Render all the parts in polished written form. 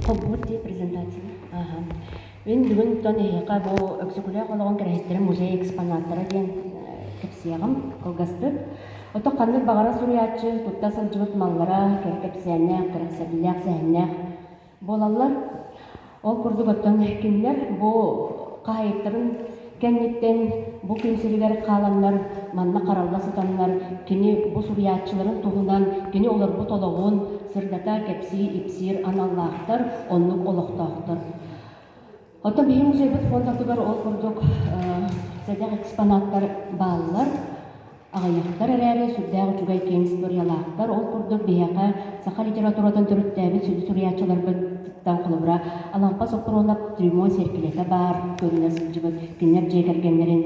Коббути презентация. Ага. Мен бүгін тон эхека бу өксүкүлэ кологон керехеттерин музей экспонаттары ден кепсиягым кылгастык. Ото канны багара суриячы тутта сылжыбыт маллара керкепсияннах, керексебилях сәһәннах болалар. Ол курдук оттон кинилер бу кахайыттарын кенниттен бу күнсүрүгер кааланнар манна каралла сытаннар кини бу суриячыларын тугунан кини олар бу тологун сырдата кепси ипсир аналлаахтар оннук олохтоохтар. Ото биһи музейбит фондатыгар ол курдук сәдәк экспонаттар бааллар агаяктар эрээри сүрдээх учугай кең историялаахтар ол курдук биһэка саха литературатан төрүттээбит сүдү суриячыларбыттан холубура алампа сопуронап трюмо серкилете бар көрүнө сылжыбыт кинер жегергеннерин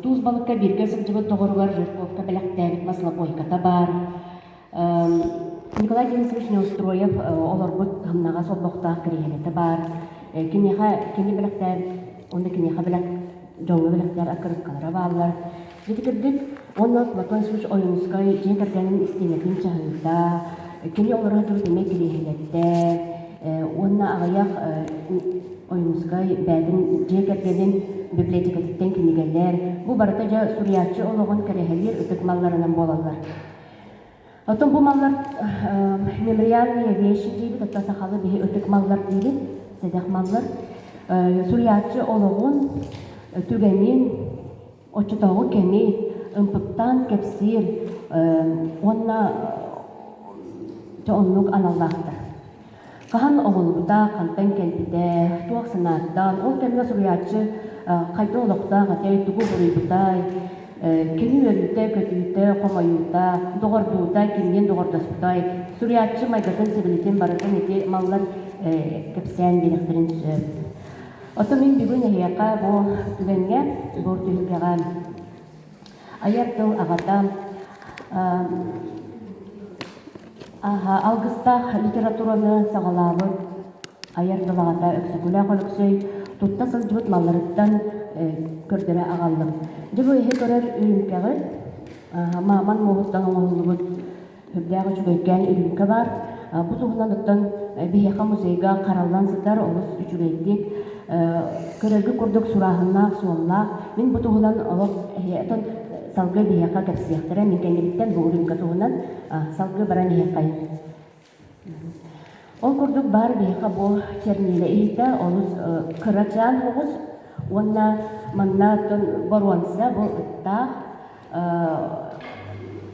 туз балыкка бирге сылжыбыт тоҕоругар жирковка белэхтээбит маслобойката бар. Николай Денисович Неустроев олорбут хамнага солбохтаах кирихелете бар. Кини белэхтээр онда кинеха белэк жоңго белэхтээр акырыккалара баалар. Жетикердик онна Платон Ильич Ойнускай жегергенин истеметін чаһыыта. Кини олорга жуут эме кирихелетте. Онна агаях Ойнускай бәдин жегергенин библиотекатиттен кинигелер. Бу барыта жа суриячы ологон керехелер үтүк малларынан болалар. Отон бу маллар мемориальные вещи дейбит, отта сахалы биһи өтүк маллар дейбит, седэх маллар. Суриячы ологун түгенин очутогу кени ымпыктан кепсир онна оннук аналлаахтар. Кахан оголбута, кантан келбите, туак санааттан, ол кемге суриячы кайта олокта, катей тугу буруйбутай, кини өрүтэ, көтүүтэ, комоюута, доғордуута, кинген доғордаспутай, суриячы майгатын себилитин барытын эти маллар кепсээн билехтерин сөп. Ото мен бүгүн эхияка бу түгенге, бу түгенге аяр-тыл агата алгыстах литератураны сагалаабыт, аяр-тыл агата өксөкүлэ колөксөй, тутта сылжыбыт малларыттан көрдөрө агаллым. Жыбы эхе көрөр үйүмкеғі, маман моғыттан оңылыбыт хүрдәғы жүгейкен үйүмке бар. Бұ туғынан ұттан бейеқа музейға қаралдан сытар олыс үчүгейдік. Көрөргі көрдік сурахыннақ, суоллақ. Мен бұ туғынан олық эхейтін салғы бейеқа кәпсияқтыра. Мен кәңгеліктен бұл үйүмке туғынан салғы баран эхеқай. Ол көрдік бар бейеқа бұл черниле ehte олыс кырачан оғыз. Онна маннатын боруанса бұл ыттақ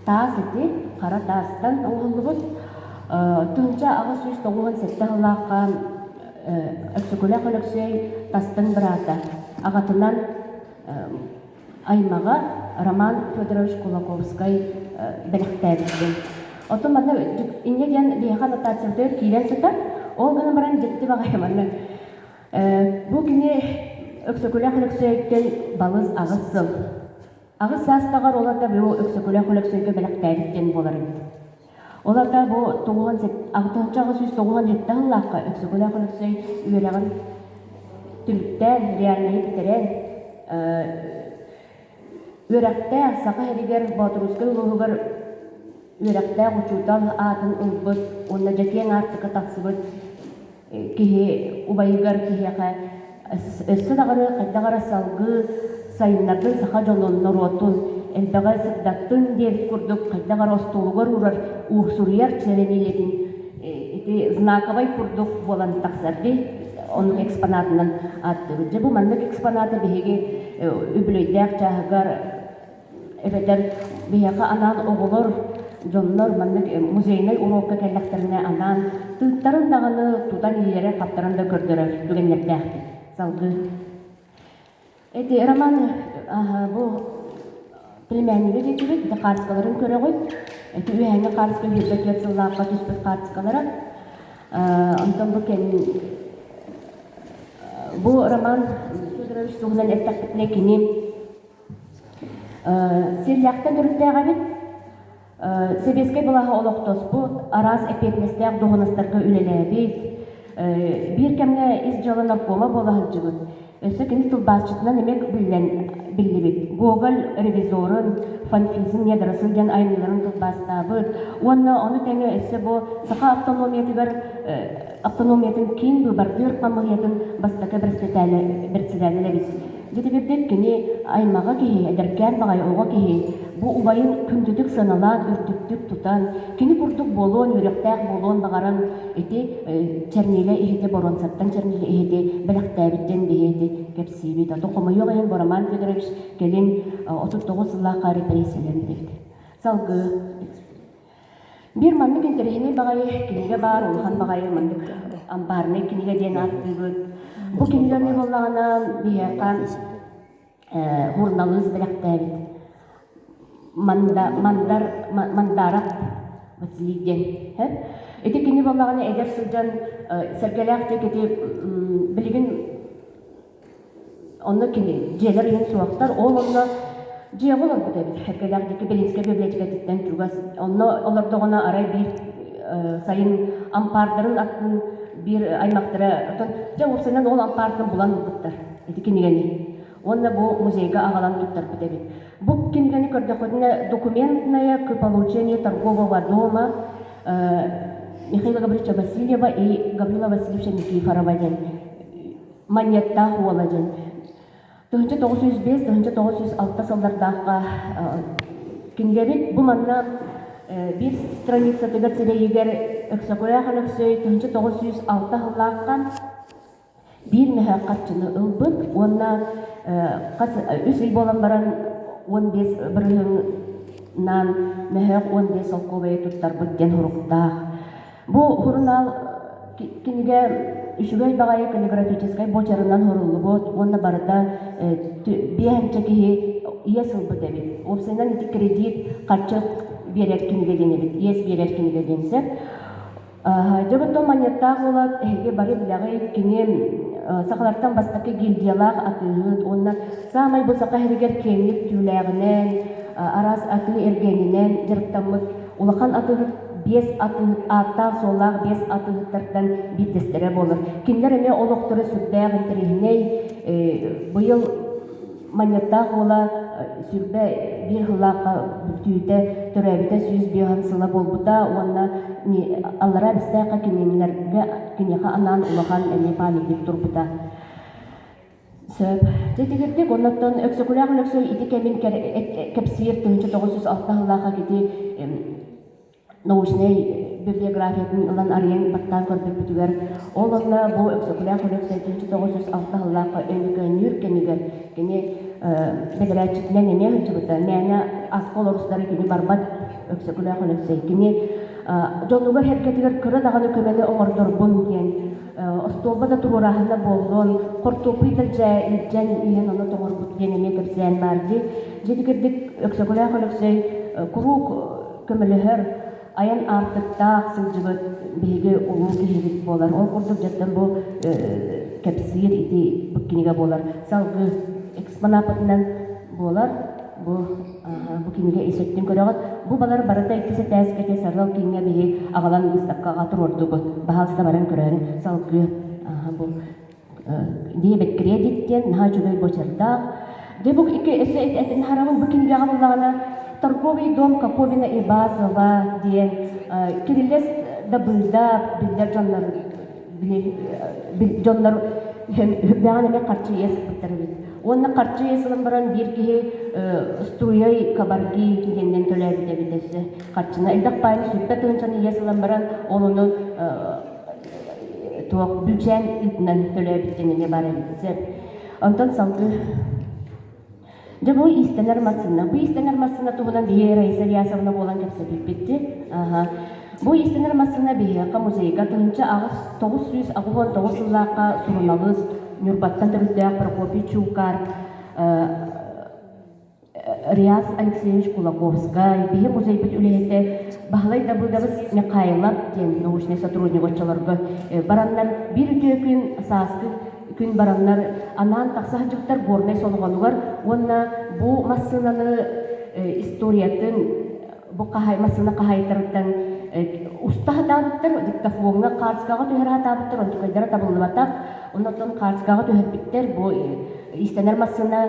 таас еті, қара таастан оғылыбыт. Түнча ағы сүйіс тоғуын сетті ғылаққа өксікөлі қөліксей тастың бірата. Ағатынан аймаға Роман Федорович Кулаковскай біліқтәбізген. Оты манна инеден бейхан ататсырдыр кейлен сытар, ол ғыны баран жетті бағайманны. Бұл күні өксөкөлі қылықсөйттен балыз ағыз сыл. Ағыз састағар оларда бұл өксөкөлі қылықсөйге біліқтәйдіктен болар еді. Оларда бұл ағытанчағы сөз тоғуған хетті ғылаққа өксөкөлі қылықсөй үйерағын түліктен, реальнайы бітерен үйерәқті сақа әрігер батырусқы ұлығығыр үйерәқті ұчутал атын ұлбыт, онна жәкен артықы тақсыбыт кеге ұбайығар кегеға өссі дағары қайдағара салғы сайынлардың сақа жолоннор отын әлбәға сырдаттың дер күрдік қайдағара остолығыр ұрар ұқсұрияр чәренелетін знаковай күрдік болан тақсарды оның экспонатынан аттыры. Бұл маңдық экспонаты бейге үбілейдәк жағығар әбәдер бейеға анан оғылыр жоннор маңдық музейнай уроққа кәлләқтеріне анан тұлттарын дағаны тұтан елері қаптарында көрдірі дүгенлердәқті. Салгы. Эти романы бу племянниге жетибит, да карскаларын көрө койт. Эти үйәңе карска жүрбөт сыллаакка түспөт карскалары. Онтон бу кен бу роман Федорович сугунан эттактыкне кини сельяктан үрүттәгә бит. Себескей булаһа олоктос бу араз эпетместәк догонастарга үлеләбит. Bir kemge iz jalan narkoma bola hıcıgın. Ösü kini tılbasçıtına nemek bilen биллибит. Google ревизорын, фанфизм ядрасылген айныларын тутбастабыт. Оны тәңе эссе бу сака автономиятын кин бардыр камыятын бастака берсетәле бит. Дитебек кини аймага кии эдеркән багай ого кии бу убайын күндүдүк саналан үрдүктүк тутан кини бурдук болон үрөктәк болон багаран эти черниле ихите боронсаттан черниле ихите белектәбиттен бихети кепсиби да токомойо гайын Бороман Федорович келин 39 лака репрессиялен дит. Салгы бир маннык интерехине багай киниге бар улхан багай маннык амбарны киниге ден аттыбыт. Бу кинилерне боллагана бияка журналист белектәбит. Мандарак Василийден. Эти кини боллагана эдер сылжан сәргеләкте кети билигин онны кини желер ен суактар ол онны жия болар бу дебит. Сәргеләктеки Белинская библиотекатыттан тургас онны олордогона арай бир сайын ампардарын аттын бир аймактыра жа урсынан ол ампардын булан булуттар. Эти кинигени. Онна бу музейга агалан туттар бу дебит. Бу кинигени көрдөкөтүнө документное к получению торгового дома Михаила Гавриловича Васильева и Гаврила Васильевича Никифорова ден. Монетта хуала ден. 1905-1906 сылдардағы кинигебит бу манна бир страница тегерцеде егер өксөкөя ханыксөй 1906 хыллааккан бир мехаккатчыны ылбыт онна үс ил болан баран 15 бырыгынан мехак 15 алковая туттарбыт ден хуруктаах. Бу хурунал киниге үшүгөй багайы каллиграфической бочарынан хуруллубут онна барыта биэнчекиhi иесылбыт эбит. Опсайнан ити кредит качык берер киниге денебит, иес берер киниге денсеп. Жабытто монеттаах болат, эге бары билягы кини сақалардан бастакы гильдиялах атыгыт, онна самай бұл сақа херигер кемлік тюлягінен, арас атыгы ергенінен жырттамыт, улахан атыгыт 5 атыгыт аттақ солақ 5 атыгыттардан биттестері болыр. Кинлер эме олықтыры сүрбәғ интерегіней бұйыл монеттаах ола сүрбә бир хылаққа түйті түрәбіті сүйіз бейған сыла болбыта, онна аллара бістәқі кененлерге кенеға анан улахан әне памекет турбыта. Сөп. Жетігердік, оннаттан өксөкулағын өксөй иді кәмін кәпсиер 1906 хылаққа кеті научный библиографиятын ылан ариян баттан көрбек бүтігер. Ол онна бұл өксөкулағын өксөй 1906 хылаққа өнікөнүр кенігер кене бедерәчитнен эме хычыбыта. Мәне акол орустары кини барбат өксөкулағын өксөй. Кини жонугар херкетигер кыры дағаны көмені оңордорбун ген. Остолба да турурахында болдон. Кортопыйдыр жән иен оны тоңорбут денеме кепсән барды. Жетігердік өксөкулағын өксөй курук көмілігер аян артыктаақ сылжыбыт бейге улу кехерит болар. Ол курдук жаттан бұл кепсиер ити бүккенеге болар. Салғы экспонапытынан болар. Бу киниге эсеттен көрөгөт. Бу балар барыта иккесе тәскете сарлау кинге беги агалан мыстакка турурдугут. Баалста баран көрөгөн салгы бу дебет кредиттен наха жүгөй бочарда. Дебу ике эсе этен харамын бу киниге агаллагана торговый дом Коковина и Басова диен кириллес да бында билдер жоннор бәгән эме карчы ес биттербит. Онна карчы есылын баран бир кихи струяй кабарги дигенден төләбит эбитесе. Карчына элдак пайны сүрпә тынчаны есылын баран олуну туак бүчән итнен төләбиттенеге бар эбитесе. Онтан салгы Жабу истенер масына. Бу истенер масына тугунан бие Раиса Риясовна болан кепсе битти. Бу истенер масына бие музейга тынча агыс 909 жыллакка сурналыс Нюрбаттан төрүттәк Прокопий Чукар, Риас Алексеевич Кулаковская, бие музей бит үлехете бахлай да булдабыз Микайлап ден научный сотрудник отчаларга бараннар бир үтөкүн саскы күн бараннар анан таксахжыктар горнай солгонугар онна бу массынаны историятын бу кахай массына кахайтырдан устахатааттар диктофонга карскага төһөрхатааттар онтукайдара табылыбатак оннотон карскага төһөрбиттер бу истенер массына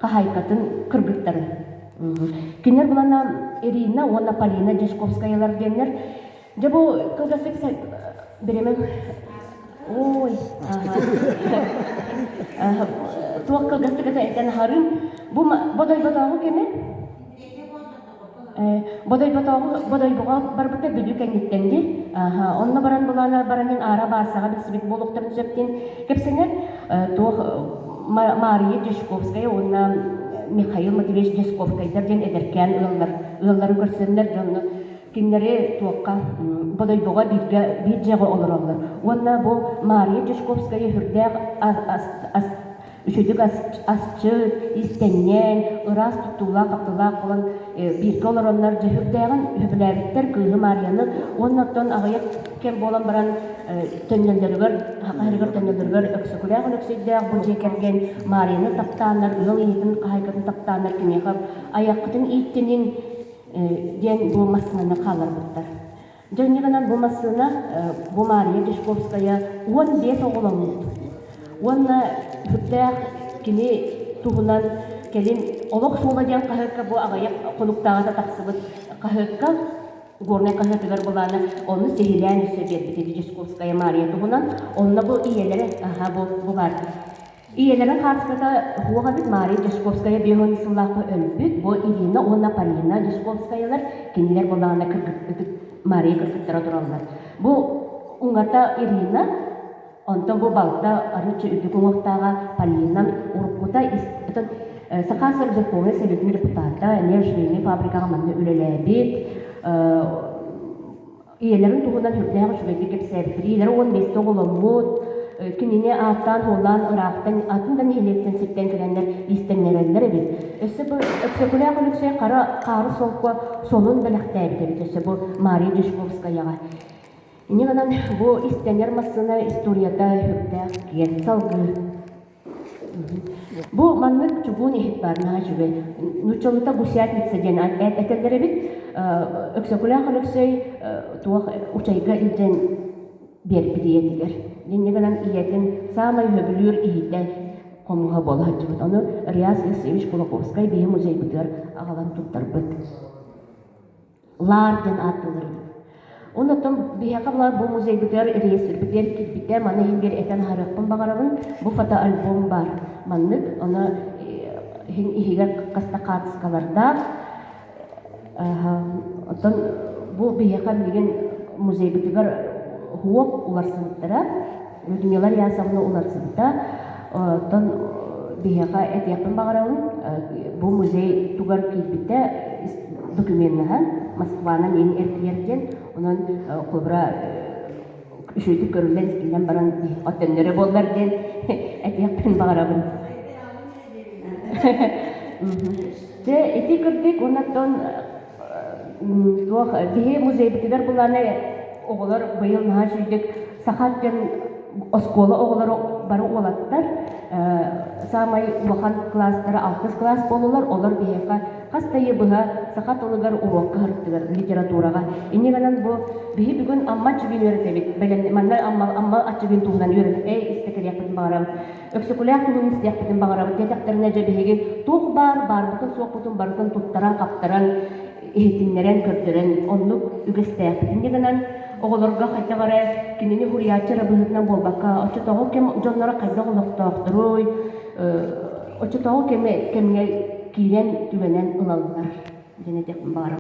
кахайкатын кыргыттары. Кинер булана Ирина, онна Полина Дешковскаялар денер. Жабу кылгасык беремем. Ой, туак кылгасык этен харым. Бу бодай батагы кеме? Бодай буга барбыта бүдүк эңиттенди. Онна баран булана баранын ара басага бисбит болуктарын сөптен кепсенер. Мария Дешковская, онна Михаил Матвеевич Дешковкайдарден эдеркен ыллары көрсөннөр жонну кинлери туакка бодойбога бир жагы олороллар. Онна бу Мария Дешковская хүрдәк үчөдүк асчы истеннен ырас туттула каптыла кылын бирге олороннор жүрдәгын хүбүләбиттер кыйгы Марияны оннаттан агыяк кем болан баран төннөлдөргөр хакыргыр төннөлдөргөр өксөкүләгын өксөйдәк бу жекерген Марияны таптаннар ыл иитин кайгытын таптаннар кинехап аяктын иттинин ден бу масына калар буттар. Жөннигенен бу масына бу Мария Дешковская 15 оголон. Онна хүттәк кини туһунан келин олок суладан кахыкка бу агаяк конуктага таксыбыт кахыкка горне кахыккар буланы оны сехилән сөбет бит Дешковская Мария туһунан онна бу иелере бу бар. Иелерин каршыда хуга бит Мария Дешковская беһон сулакы өлбүт бу Ирина онна Полина Дешковскаялар кинилер буланы кыргыт Мария кыргыттара тураллар. Бу уңата Ирина онтон бу балта арычы үдүгүңөктага Полинан урукута истен сакасыр законы советный депутата нефтяной фабрикага манны үлелебит иелерин тугунан хүрдәгы шүбети кепсәбитилер 15 тоголомут кинине аттан холан ырактан атындан хелектен ситтен киреннер истеннерелер бит өсө бу өксөкүлә көлүксө кары солко сонун белектәбит бит өсө бу Мария Дешковскаяга. Инегенен бу истенер масына историяда хүрдәк ген салгы. Бу маннык чугун ихит барна жубе. Нучолута гусятница ден этелдере бит өксөкүлә көлүксөй туак учайга илден берип диетилер. Инегенен иетин самай хөбүлүр ихитте комуга бола жубут. Аны Риас Исевич Кулаковскай бе музей битер агалан туттар бит. Ларден атылыр. Онотон бияқаблар бу музей битер рейсер битер китбите маны хингер этен харыкпын багарабын бу фотоальбом бар. Маннык аны хин ихиге каста катыскаларда отон бу бияқам деген музей битер хуоп уларсыныттара Людмила Рясовна уларсыныта отон бияқа этияпын багарабын бу музей тугар китбите документнахан Москванан ен эркиерден онан кобра үшөйтүк көрүлген скилен баран оттеннере боллар ден этияппен багарабын. Те эти көрдүк онаттан туак бие музей битигер буланы оголор быйыл наха шүйдүк сахаттен оскола оголор бары олаттар самай улахан класстары 6 класс болулар олар бияка кастайы быга сахат олыгар урокка харыктыгар литературага инегенен бу бии бүгүн амма чүгүн өретебит белен манна амма ачыгын тугунан өрөт истекерияпын багарам өксөкүлээх кулун истиякпытын багарам детектерине же биһиги тух барбытын суокпутун барытын туттаран каптаран ихитиннерен көрдөрөн оннук үгестээппит инегенен оголорга хайтагара кинини хуриячара быһытынан болбакка очотого кем жоннора кайда олоктоохторуй очотого кемге киирен түгенен ылаллар. Және тек бара.